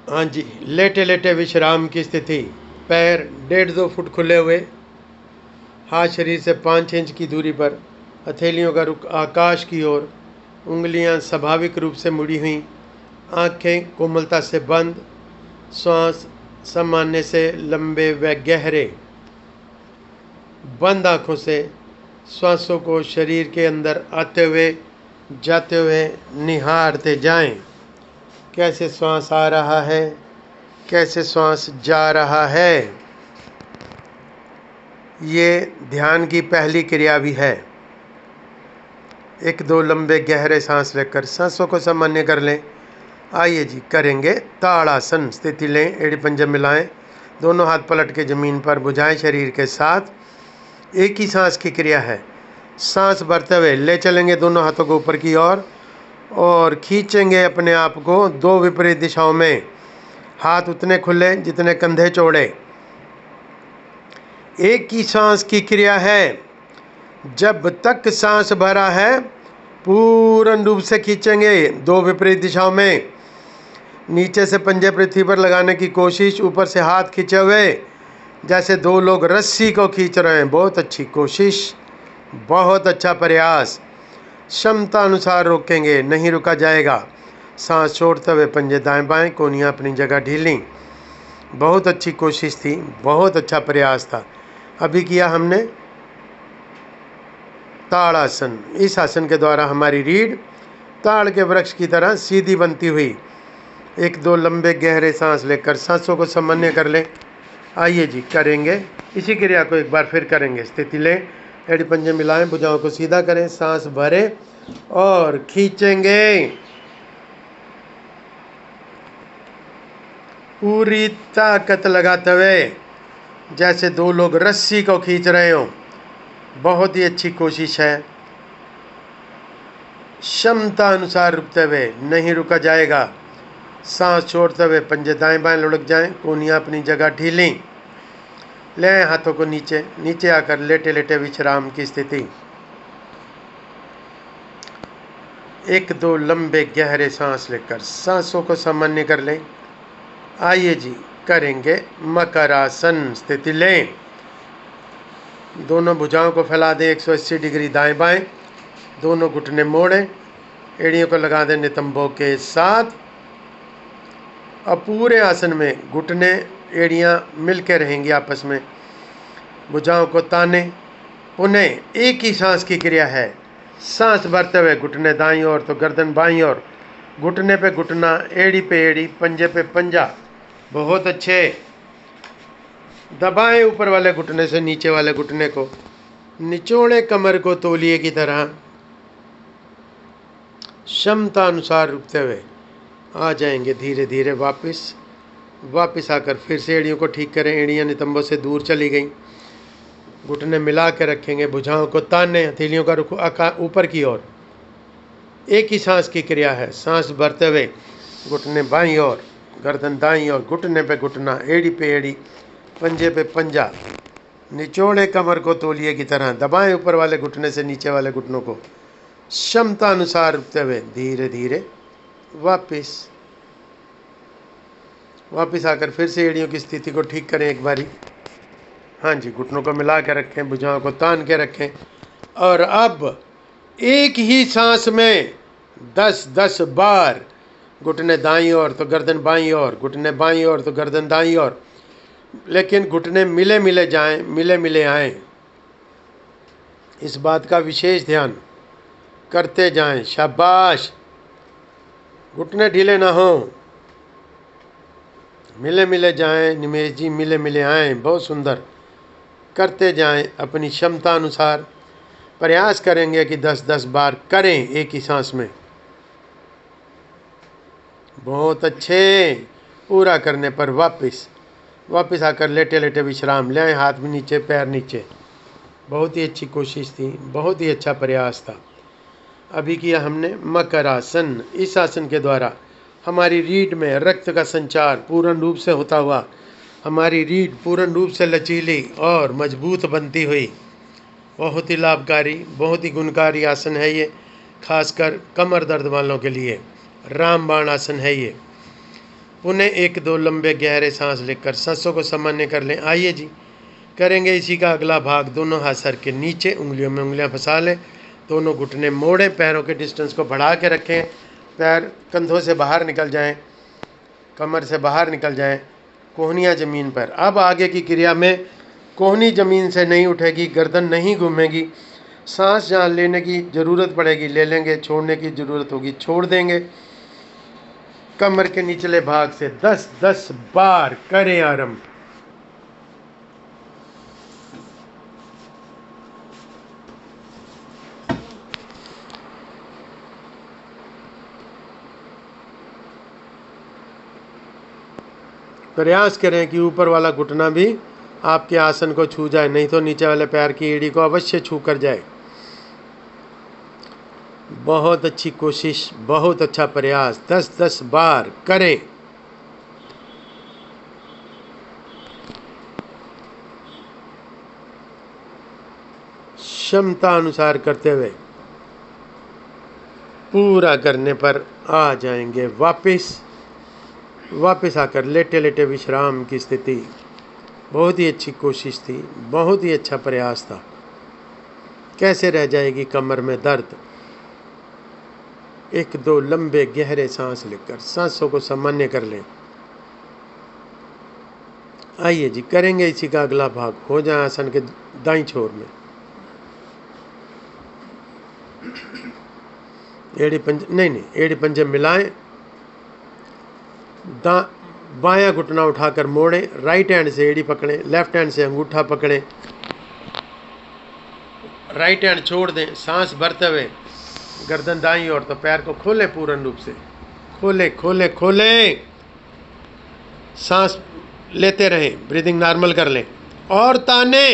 हाँ जी, लेटे लेटे विश्राम की स्थिति। पैर 1.5-2 फुट खुले हुए, हाथ शरीर से 5 इंच की दूरी पर, हथेलियों का रुख आकाश की ओर, उंगलियां स्वाभाविक रूप से मुड़ी हुई, आंखें कोमलता से बंद, श्वास सामान्य से लंबे व गहरे। बंद आँखों से श्वासों को शरीर के अंदर आते हुए जाते हुए निहारते जाएं। कैसे श्वास आ रहा है, कैसे श्वास जा रहा है। ये ध्यान की पहली क्रिया भी है। 1-2 लंबे गहरे सांस लेकर सांसों को सामान्य कर लें। आइए जी, करेंगे ताड़ासन। स्थिति लें, एड़ी पंजे मिलाएं, दोनों हाथ पलट के ज़मीन पर भुजाएं शरीर के साथ। एक ही सांस की क्रिया है। सांस भरते हुए ले चलेंगे दोनों हाथों को ऊपर की ओर और खींचेंगे अपने आप को 2 विपरीत दिशाओं में। हाथ उतने खुले जितने कंधे चौड़े। एक ही सांस की क्रिया है। जब तक सांस भरा है पूर्ण रूप से खींचेंगे 2 विपरीत दिशाओं में। नीचे से पंजे पृथ्वी पर लगाने की कोशिश, ऊपर से हाथ खींचे हुए जैसे 2 लोग रस्सी को खींच रहे हैं। बहुत अच्छी कोशिश, बहुत अच्छा प्रयास। क्षमता अनुसार रोकेंगे, नहीं रुका जाएगा। सांस छोड़ते हुए पंजे दाएं बाएं, कोहनियाँ अपनी जगह ढीली। बहुत अच्छी कोशिश थी, बहुत अच्छा प्रयास था। अभी किया हमने ताड़ासन। इस आसन के द्वारा हमारी रीढ़ ताड़ के वृक्ष की तरह सीधी बनती हुई। 1-2 लंबे गहरे सांस लेकर सांसों को सामान्य कर लें। आइए जी, करेंगे इसी क्रिया को एक बार फिर करेंगे। स्थिति लें, एड़ी पंजे मिलाएं, भुजाओं को सीधा करें, सांस भरें और खींचेंगे पूरी ताकत लगाते हुए जैसे 2 लोग रस्सी को खींच रहे हों। बहुत ही अच्छी कोशिश है। क्षमता अनुसार रुकते हुए, नहीं रुका जाएगा। सांस छोड़ते हुए पंजे दाएं बाएं लुढ़क जाएं, कोहनियाँ अपनी जगह ढीली। ले आएं हाथों को नीचे, नीचे आकर लेटे लेटे विश्राम की स्थिति। 1-2 लंबे गहरे सांस लेकर सांसों को सामान्य कर लें। आइए जी, करेंगे मकरासन। स्थिति लें, दोनों भुजाओं को फैला दें 180 डिग्री दाएं बाएं, दोनों घुटने मोड़ें, एड़ियों को लगा दें नितंबों के साथ। अब पूरे आसन में घुटने एड़ियां मिल के रहेंगी आपस में। भुजाओं को ताने। पुनः एक ही सांस की क्रिया है। सांस भरते हुए घुटने दाईं ओर तो गर्दन बाईं ओर, घुटने पे घुटना, एड़ी पे एड़ी, पंजे पे पंजा। बहुत अच्छे। दबाएं ऊपर वाले घुटने से नीचे वाले घुटने को, निचोड़े कमर को तौलिए की तरह। क्षमता अनुसार रुकते हुए आ जाएंगे धीरे धीरे वापस आकर फिर से एड़ियों को ठीक करें। एड़ियाँ नितंबों से दूर चली गई। घुटने मिला के रखेंगे, भुजाओं को ताने, हथेलियों का रुख ऊपर की ओर। एक ही सांस की क्रिया है। सांस भरते हुए घुटने बाईं ओर, गर्दन दाईं ओर, घुटने पे घुटना, एड़ी पे एड़ी, पंजे पे पंजा। निचोड़े कमर को तौलिए की तरह। दबाएं ऊपर वाले घुटने से नीचे वाले घुटनों को। क्षमता अनुसार रुकते हुए धीरे धीरे वापस आकर फिर से एड़ियों की स्थिति को ठीक करें एक बारी। हाँ जी, घुटनों को मिला के रखें, भुजाओं को तान के रखें और अब एक ही सांस में 10-10 बार घुटने दाईं ओर तो गर्दन बाईं ओर, घुटने बाईं ओर तो गर्दन दाईं ओर, लेकिन घुटने मिले मिले जाएं, मिले मिले आएं। इस बात का विशेष ध्यान करते जाएं। शाबाश। घुटने ढीले ना हों, मिले मिले जाएं। निमेश जी, मिले मिले आएं। बहुत सुंदर। करते जाएं अपनी क्षमता अनुसार। प्रयास करेंगे कि 10-10 बार करें एक ही सांस में। बहुत अच्छे। पूरा करने पर वापस आकर लेटे लेटे विश्राम ले आएं, हाथ भी नीचे, पैर नीचे। बहुत ही अच्छी कोशिश थी, बहुत ही अच्छा प्रयास था। अभी किया हमने मकरासन। इस आसन के द्वारा हमारी रीढ़ में रक्त का संचार पूर्ण रूप से होता हुआ हमारी रीढ़ पूर्ण रूप से लचीली और मजबूत बनती हुई। बहुत ही लाभकारी, बहुत ही गुणकारी आसन है ये, खासकर कमर दर्द वालों के लिए। रामबाण आसन है ये। पुनः 1-2 लंबे गहरे सांस लेकर सांसों को सामान्य कर लें। आइए जी, करेंगे इसी का अगला भाग। दोनों हाथ सर के नीचे, उंगलियों में उंगलियां फंसा लें, दोनों घुटने मोड़ें, पैरों के डिस्टेंस को बढ़ा के रखें, पैर कंधों से बाहर निकल जाएं, कमर से बाहर निकल जाएं, कोहनियाँ ज़मीन पर। अब आगे की क्रिया में कोहनी ज़मीन से नहीं उठेगी, गर्दन नहीं घूमेगी। सांस जहाँ लेने की ज़रूरत पड़ेगी ले लेंगे, छोड़ने की ज़रूरत होगी छोड़ देंगे। कमर के निचले भाग से 10-10 बार करें आरंभ। प्रयास करें कि ऊपर वाला घुटना भी आपके आसन को छू जाए, नहीं तो नीचे वाले पैर की एड़ी को अवश्य छू कर जाए। बहुत अच्छी कोशिश, बहुत अच्छा प्रयास। 10-10 बार करें। क्षमता अनुसार करते हुए पूरा करने पर आ जाएंगे वापस आकर लेटे लेटे विश्राम की स्थिति। बहुत ही अच्छी कोशिश थी, बहुत ही अच्छा प्रयास था। कैसे रह जाएगी कमर में दर्द। 1-2 लंबे गहरे सांस लेकर सांसों को सामान्य कर लें। आइए जी, करेंगे इसी का अगला भाग। हो जाए आसन के दाईं छोर में, एड़ी पंजे मिलाएं, बायां घुटना उठाकर मोड़ें, राइट हैंड से एड़ी पकड़ें, लेफ्ट हैंड से अंगूठा पकड़ें, राइट हैंड छोड़ दें, सांस भरते हुए गर्दन दाईं ओर, तो पैर को खोलें पूर्ण रूप से, खोलें, सांस लेते रहें, ब्रीदिंग नॉर्मल कर लें। और ताने,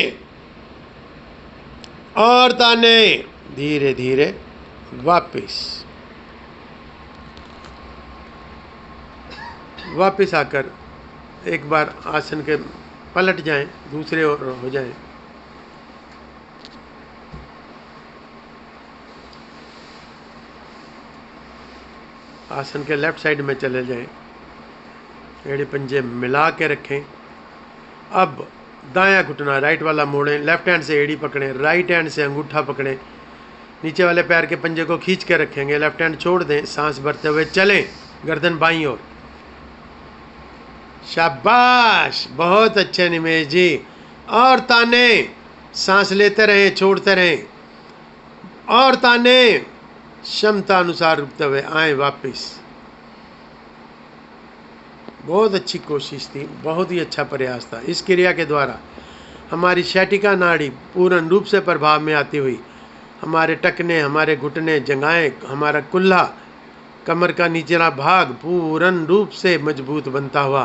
धीरे धीरे वापस आकर एक बार आसन के पलट जाएं, दूसरे ओर हो जाएं। आसन के लेफ्ट साइड में चले जाएं, एड़ी पंजे मिला के रखें। अब दायां घुटना राइट वाला मोड़ें, लेफ्ट हैंड से एड़ी पकड़ें, राइट हैंड से अंगूठा पकड़ें, नीचे वाले पैर के पंजे को खींच के रखेंगे, लेफ्ट हैंड छोड़ दें, सांस भरते हुए चलें, गर्दन बाईं ओर। शाबाश, बहुत अच्छे निमेश जी। और ताने, सांस लेते रहें, छोड़ते रहें, और ताने, क्षमता अनुसार रुकते हुए आए वापस। बहुत अच्छी कोशिश थी, बहुत ही अच्छा प्रयास था। इस क्रिया के द्वारा हमारी शैटिका नाड़ी पूर्ण रूप से प्रभाव में आती हुई हमारे टखने, हमारे घुटने, जंघाएं, हमारा कुल्ला, कमर का निचला भाग पूर्ण रूप से मजबूत बनता हुआ।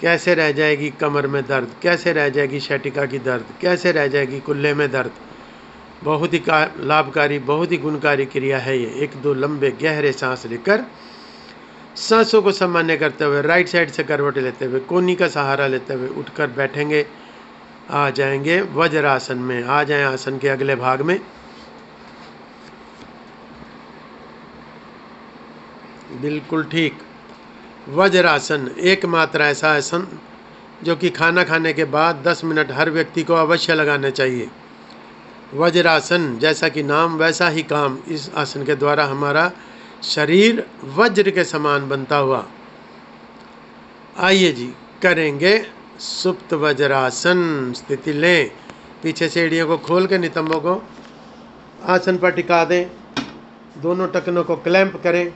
कैसे रह जाएगी कमर में दर्द, कैसे रह जाएगी शैटिका की दर्द, कैसे रह जाएगी कुल्ले में दर्द। बहुत ही लाभकारी, बहुत ही गुणकारी क्रिया है ये। 1-2 लंबे गहरे सांस लेकर सांसों को सामान्य करते हुए राइट साइड से करवट लेते हुए कोहनी का सहारा लेते हुए उठकर बैठेंगे, आ जाएंगे वज्रासन में। आ जाएं आसन के अगले भाग में। बिल्कुल ठीक, वज्रासन एकमात्र ऐसा आसन जो कि खाना खाने के बाद 10 मिनट हर व्यक्ति को अवश्य लगाना चाहिए। वज्रासन, जैसा कि नाम वैसा ही काम। इस आसन के द्वारा हमारा शरीर वज्र के समान बनता हुआ। आइए जी, करेंगे सुप्त वज्रासन। स्थिति लें, पीछे से एड़ियों को खोल के नितंबों को आसन पर टिका दें, दोनों टखनों को क्लैंप करें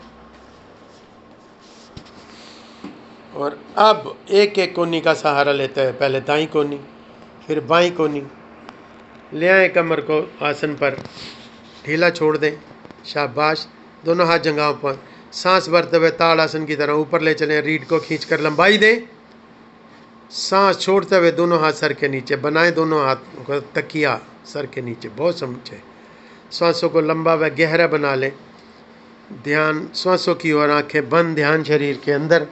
और अब एक एक कोहनी का सहारा लेते हैं। पहले दाईं कोहनी, फिर बाईं कोहनी। ले आए कमर को आसन पर, ढीला छोड़ दें। शाबाश, दोनों हाथ जंघाओं पर, सांस भरते हुए ताड़ासन की तरह ऊपर ले चलें, रीढ़ को खींचकर लंबाई दें। सांस छोड़ते हुए दोनों हाथ सर के नीचे बनाएं, दोनों हाथ को तकिया सर के नीचे, बहुत समझे। सांसों को लंबा व गहरा बना लें। ध्यान सांसों की ओर, आंखें बंद, ध्यान शरीर के अंदर।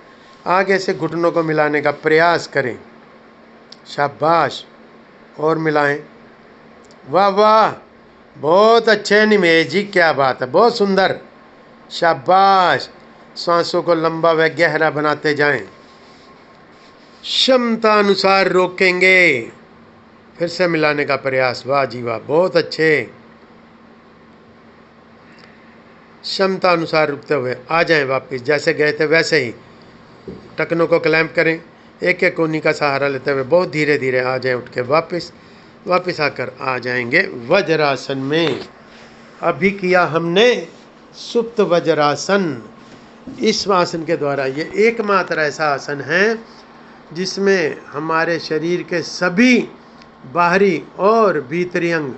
आगे से घुटनों को मिलाने का प्रयास करें। शाबाश, और मिलाएं। वाह वाह, बहुत अच्छे निमेश जी, क्या बात है, बहुत सुंदर। शाबाश, सांसों को लंबा व गहरा बनाते जाएं। क्षमता अनुसार रोकेंगे, फिर से मिलाने का प्रयास। वाह जी वाह, बहुत अच्छे। क्षमता अनुसार रुकते हुए आ जाएं वापस, जैसे गए थे वैसे ही। टखनों को क्लैंप करें, एक एक कोनी का सहारा लेते हुए बहुत धीरे धीरे आ जाएं। उठ के वापस आकर आ जाएंगे वज्रासन में। अभी किया हमने सुप्त वज्रासन। इस आसन के द्वारा, ये एकमात्र ऐसा आसन है जिसमें हमारे शरीर के सभी बाहरी और भीतरी अंग,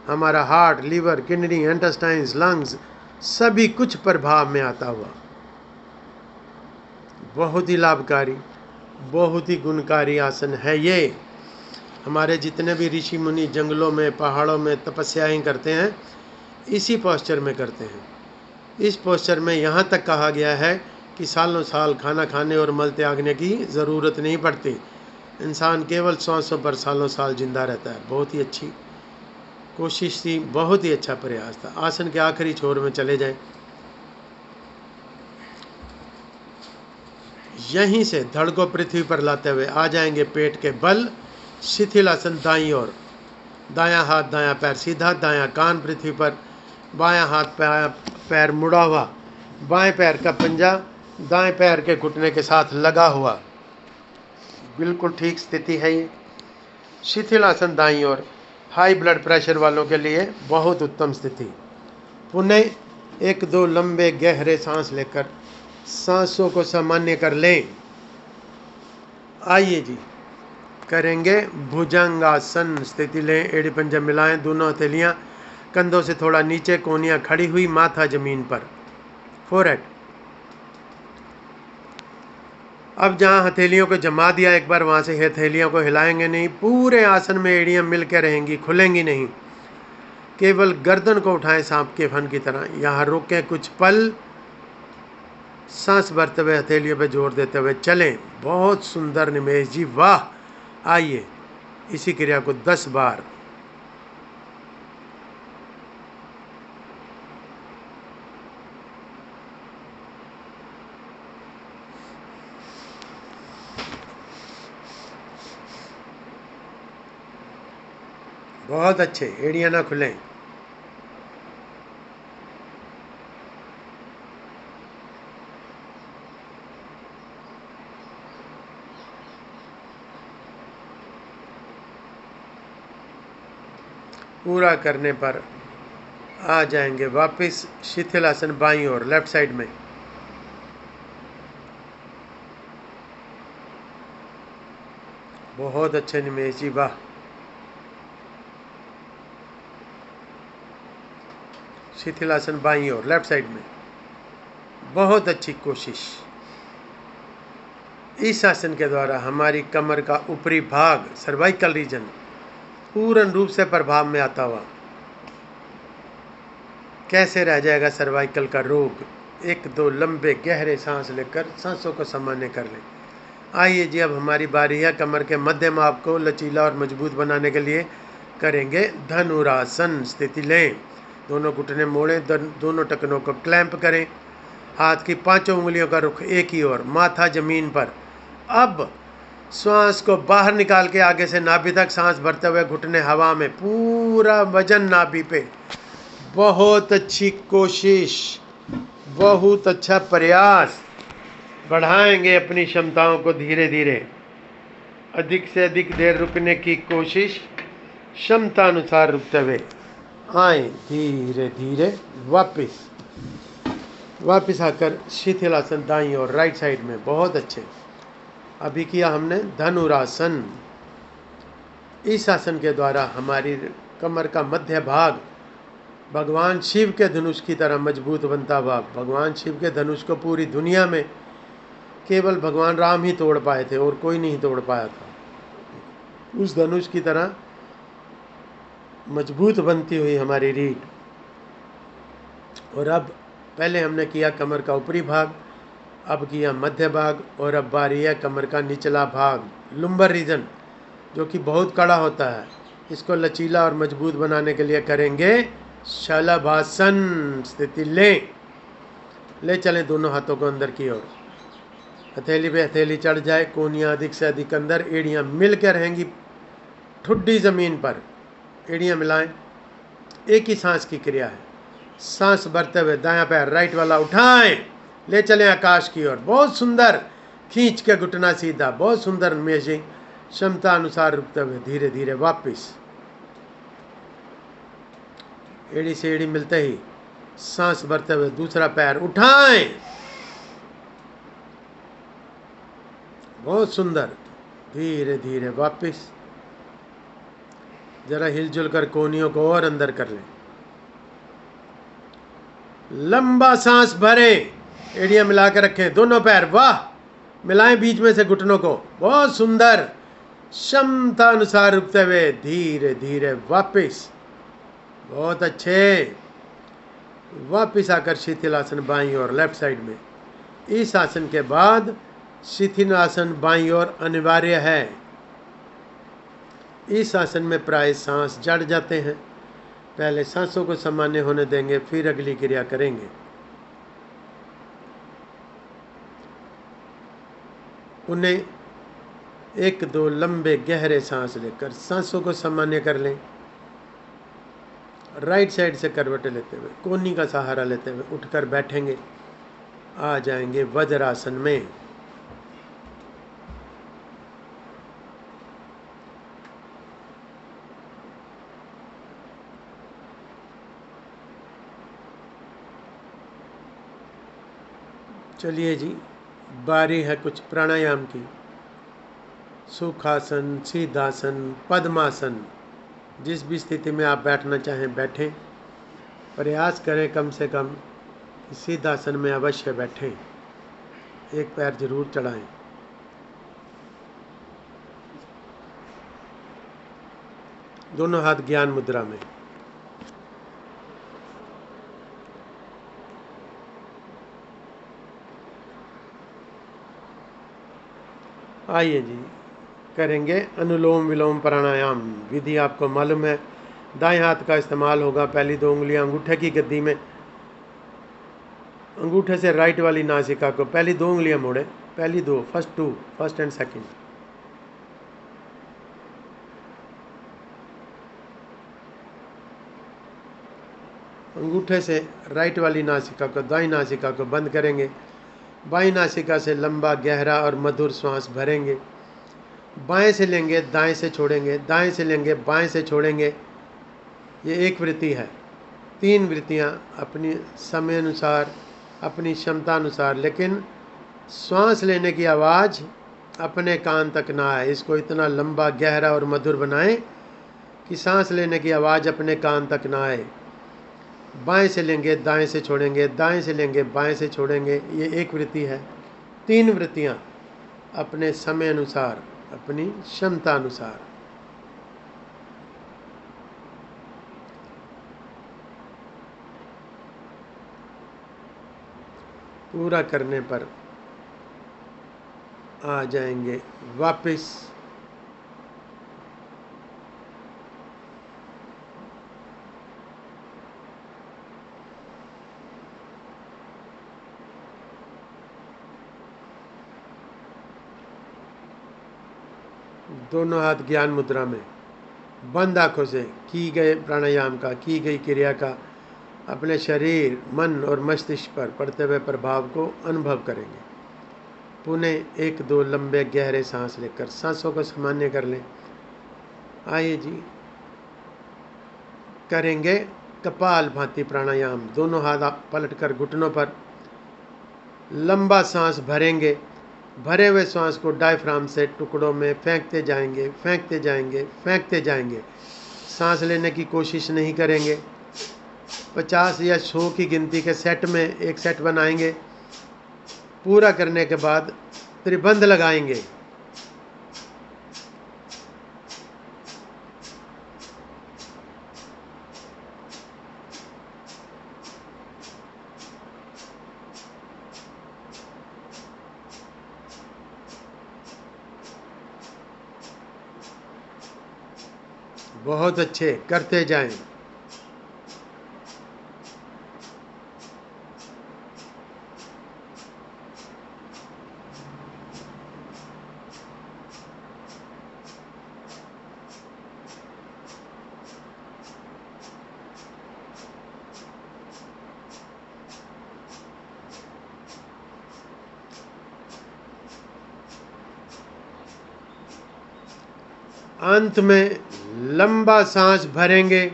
हमारा heart, liver, kidney, intestines, lungs, सभी कुछ प्रभाव में आता हुआ। बहुत ही लाभकारी, बहुत ही गुणकारी आसन है ये। हमारे जितने भी ऋषि मुनि जंगलों में, पहाड़ों में तपस्याएं करते हैं, इसी पोस्चर में करते हैं। इस पोस्चर में यहाँ तक कहा गया है कि सालों साल खाना खाने और मल त्यागने की ज़रूरत नहीं पड़ती। इंसान केवल सांसों पर सालों साल जिंदा रहता है। बहुत ही अच्छी कोशिश थी, बहुत ही अच्छा प्रयास था। आसन के आखिरी छोर में चले जाएं। यहीं से धड़ को पृथ्वी पर लाते हुए आ जाएंगे पेट के बल। शिथिल आसन दाईं ओर, दायां हाथ दायां पैर सीधा, दायां कान पृथ्वी पर, बायां हाथ पैर मुड़ा हुआ, बाएं पैर का पंजा दाएं पैर के घुटने के साथ लगा हुआ। बिल्कुल ठीक स्थिति है ये। शिथिल आसन दाईं ओर, हाई ब्लड प्रेशर वालों के लिए बहुत उत्तम स्थिति। पुनः 1-2 लंबे गहरे सांस लेकर सांसों को सामान्य कर लें। आइए जी, करेंगे भुजंगासन। स्थिति लें, एड़ी पंजा मिलाएं, दोनों हथेलियां कंधों से थोड़ा नीचे, कोहनियां खड़ी हुई, माथा जमीन पर, फोरहेड। अब जहां हथेलियों को जमा दिया एक बार, वहां से हथेलियों को हिलाएंगे नहीं। पूरे आसन में एड़ियां मिलकर रहेंगी, खुलेंगी नहीं। केवल गर्दन को उठाएं सांप के फन की तरह। यहाँ रोकें कुछ पल, सांस भरते हुए हथेलियों पे जोर देते हुए चलें। बहुत सुंदर निमेश जी, वाह। आइए इसी क्रिया को 10 बार। बहुत अच्छे, एड़ियां ना खुलें। पूरा करने पर आ जाएंगे वापस शिथिल आसन बाईं ओर, लेफ्ट साइड में। बहुत अच्छे निमेश जी, वाह। शिथिल आसन बाईं ओर, लेफ्ट साइड में। बहुत अच्छी कोशिश। इस आसन के द्वारा हमारी कमर का ऊपरी भाग, सर्वाइकल रीजन, पूर्ण रूप से प्रभाव में आता हुआ। कैसे रह जाएगा सर्वाइकल का रोग। 1-2 लंबे गहरे सांस लेकर सांसों को सामान्य कर लें। आइए जी, अब हमारी बारी है। कमर के मध्य माप को लचीला और मजबूत बनाने के लिए करेंगे धनुरासन। स्थिति लें, दोनों घुटने मोड़ें, दोनों टखनों को क्लैंप करें। हाथ की 5 उंगलियों का रुख एक ही ओर, माथा जमीन पर। अब श्वास को बाहर निकाल के आगे से नाभि तक सांस भरते हुए घुटने हवा में, पूरा वजन नाभि पे। बहुत अच्छी कोशिश, बहुत अच्छा प्रयास। बढ़ाएंगे अपनी क्षमताओं को धीरे धीरे। अधिक से अधिक देर रुकने की कोशिश, क्षमता अनुसार रुकते हुए आए धीरे धीरे वापस आकर शिथिल आसन दाईं और राइट साइड में। बहुत अच्छे। अभी किया हमने धनुरासन। इस आसन के द्वारा हमारी कमर का मध्य भाग भगवान शिव के धनुष की तरह मजबूत बनता हुआ। भगवान शिव के धनुष को पूरी दुनिया में केवल भगवान राम ही तोड़ पाए थे और कोई नहीं तोड़ पाया था। उस धनुष की तरह मजबूत बनती हुई हमारी रीढ़। और अब पहले हमने किया कमर का ऊपरी भाग, अब किया मध्य भाग, और अब बारी है कमर का निचला भाग, लुम्बर रीजन, जो कि बहुत कड़ा होता है। इसको लचीला और मजबूत बनाने के लिए करेंगे शलभासन। स्थिति लें, ले चलें दोनों हाथों को अंदर की ओर। हथेली पे हथेली चढ़ जाए, कोहनियाँ अधिक से अधिक अंदर, एड़ियाँ मिल कर रहेंगी ठुड्डी ज़मीन पर। एड़ियाँ मिलाएं। एक ही सांस की क्रिया है। सांस भरते हुए दायां पैर राइट वाला उठाएं, ले चलें आकाश की ओर। बहुत सुंदर। खींच के घुटना सीधा, बहुत सुंदर मेजिंग। क्षमता अनुसार रुकते हुए धीरे धीरे वापिस। एड़ी से एड़ी मिलते ही सांस भरते हुए दूसरा पैर उठाएं। बहुत सुंदर। धीरे धीरे वापिस। जरा हिलजुल कर कोहनियों को और अंदर कर लें। लंबा सांस भरें, एड़ियां मिलाकर रखें, दोनों पैर, वाह। मिलाएं बीच में से घुटनों को, बहुत सुंदर। क्षमता अनुसार रुकते हुए धीरे धीरे वापिस। बहुत अच्छे। वापिस आकर शिथिलासन बाईं ओर, लेफ्ट साइड में। इस आसन के बाद शिथिलासन बाईं ओर अनिवार्य है। इस आसन में प्राय सांस जड़ जाते हैं। पहले सांसों को सामान्य होने देंगे, फिर अगली क्रिया करेंगे। उन्हें 1-2 लंबे गहरे सांस लेकर सांसों को सामान्य कर लें। राइट साइड से करवटें लेते हुए, कोहनी का सहारा लेते हुए उठकर बैठेंगे। आ जाएंगे वज्रासन में। चलिए जी, बारी है कुछ प्राणायाम की। सुखासन, सीधासन, पद्मासन, जिस भी स्थिति में आप बैठना चाहें बैठें। प्रयास करें कम से कम सीधासन में अवश्य बैठें। एक पैर जरूर चढ़ाएं। दोनों हाथ ज्ञान मुद्रा में। आइए जी, करेंगे अनुलोम विलोम प्राणायाम। विधि आपको मालूम है। दाएं हाथ का इस्तेमाल होगा। पहली 2 उंगलियां अंगूठे की गद्दी में, अंगूठे से राइट वाली नासिका को पहली 2 उंगलियां मोड़े। पहली 2, फर्स्ट एंड सेकंड। अंगूठे से राइट वाली नासिका को, दाईं नासिका को बंद करेंगे। बाईं नासिका से लंबा गहरा और मधुर श्वास भरेंगे। बाएं से लेंगे, दाएं से छोड़ेंगे, दाएं से लेंगे, बाएं से छोड़ेंगे। ये एक वृत्ति है। 3 वृत्तियां अपनी समय अनुसार, अपनी क्षमता अनुसार, लेकिन श्वास लेने की आवाज़ अपने कान तक ना आए। इसको इतना लंबा गहरा और मधुर बनाएं कि सांस लेने की आवाज़ अपने कान तक ना आए। बाएं से लेंगे, दाएं से छोड़ेंगे, दाएं से लेंगे, बाएं से छोड़ेंगे। ये एक वृत्ति है। 3 वृत्तियां अपने समय अनुसार, अपनी क्षमता अनुसार। पूरा करने पर आ जाएंगे वापस। दोनों हाथ ज्ञान मुद्रा में, बंद आंखों से की गए प्राणायाम का, की गई क्रिया का अपने शरीर, मन और मस्तिष्क पर पड़ते हुए प्रभाव को अनुभव करेंगे। पुनः 1-2 लंबे गहरे सांस लेकर सांसों को सामान्य कर लें। आइए जी, करेंगे कपाल भांति प्राणायाम। दोनों हाथ आप पलट कर घुटनों पर लंबा सांस भरेंगे। भरे हुए सांस को डायफ्राम से टुकड़ों में फेंकते जाएंगे, फेंकते जाएंगे, फेंकते जाएंगे। सांस लेने की कोशिश नहीं करेंगे। 50 या 100 की गिनती के सेट में एक सेट बनाएंगे। पूरा करने के बाद त्रिबंध लगाएंगे। बहुत अच्छे, करते जाएं। अंत में लंबा सांस भरेंगे,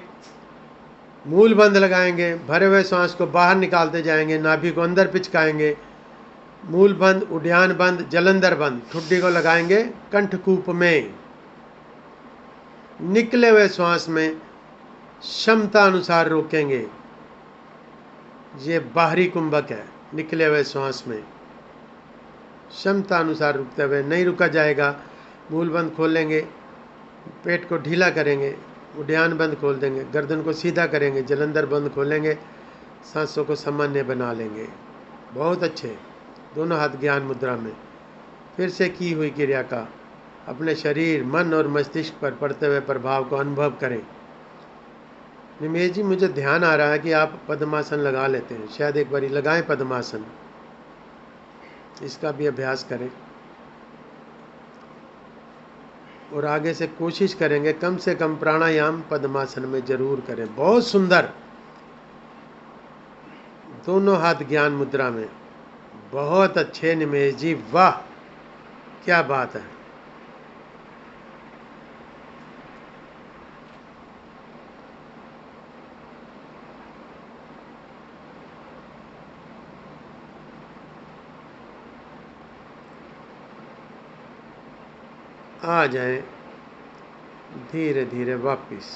मूल बंद लगाएंगे, भरे हुए सांस को बाहर निकालते जाएंगे, नाभि को अंदर पिचकाएंगे, मूल बंद, उड्यान बंद, जलंधर बंद, ठुड्डी को लगाएंगे कंठकूप में। निकले हुए श्वास में क्षमता अनुसार रोकेंगे। ये बाहरी कुंभक है। निकले हुए श्वास में क्षमता अनुसार रुकते हुए, नहीं रुका जाएगा। मूल बंद खोलेंगे, पेट को ढीला करेंगे, उड्यान बंद खोल देंगे, गर्दन को सीधा करेंगे, जलंधर बंद खोलेंगे, सांसों को सामान्य बना लेंगे। बहुत अच्छे। दोनों हाथ ज्ञान मुद्रा में। फिर से की हुई क्रिया का अपने शरीर, मन और मस्तिष्क पर पड़ते हुए प्रभाव को अनुभव करें। निमेश जी, मुझे ध्यान आ रहा है कि आप पद्मासन लगा लेते हैं, शायद एक बारी लगाएं पद्मासन, इसका भी अभ्यास करें और आगे से कोशिश करेंगे कम से कम प्राणायाम पद्मासन में जरूर करें। बहुत सुंदर। दोनों हाथ ज्ञान मुद्रा में। बहुत अच्छे निमेश जी, वाह क्या बात है। आ जाएं धीरे धीरे वापिस।